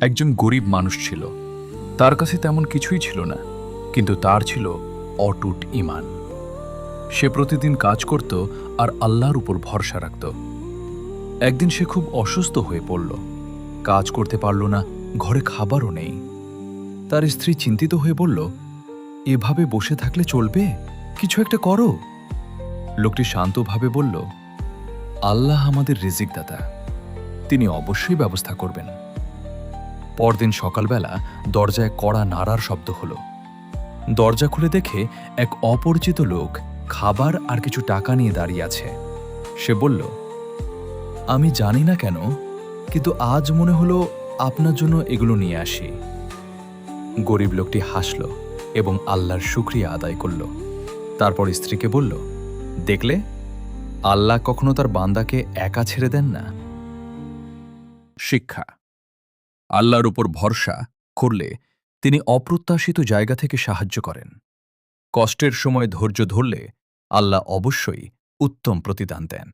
একজন গরিব মানুষ ছিল। তার কাছে তেমন কিছুই ছিল না, কিন্তু তার ছিল অটুট ঈমান। সে প্রতিদিন কাজ করত আর আল্লাহর উপর ভরসা রাখত। একদিন সে খুব অসুস্থ হয়ে পড়ল। কাজ করতে পারল না, ঘরে খাবারও নেই। তার স্ত্রী চিন্তিত হয়ে বলল, এভাবে বসে থাকলে চলবে? কিছু একটা করো। লোকটি শান্তভাবে বলল, আল্লাহ আমাদের রিজিক দাতা, তিনি অবশ্যই ব্যবস্থা করবেন। পরদিন সকালবেলা দরজায় কড়া নাড়ার শব্দ হলো। দরজা খুলে দেখে এক অপরিচিত লোক খাবার আর কিছু টাকা নিয়ে দাঁড়িয়ে আছে। সে বলল, আমি জানি না কেন, কিন্তু আজ মনে হলো আপনার জন্য এগুলো নিয়ে আসি। গরিব লোকটি হাসল এবং আল্লাহর শুকরিয়া আদায় করল। তারপর স্ত্রীকে বলল, দেখলে, আল্লাহ কখনো তার বান্দাকে একা ছেড়ে দেন না। শিক্ষা: আল্লাহর উপর ভরসা করলে তিনি অপ্রত্যাশিত জায়গা থেকে সাহায্য করেন। কষ্টের সময় ধৈর্য ধরলে আল্লাহ অবশ্যই উত্তম প্রতিদান দেন।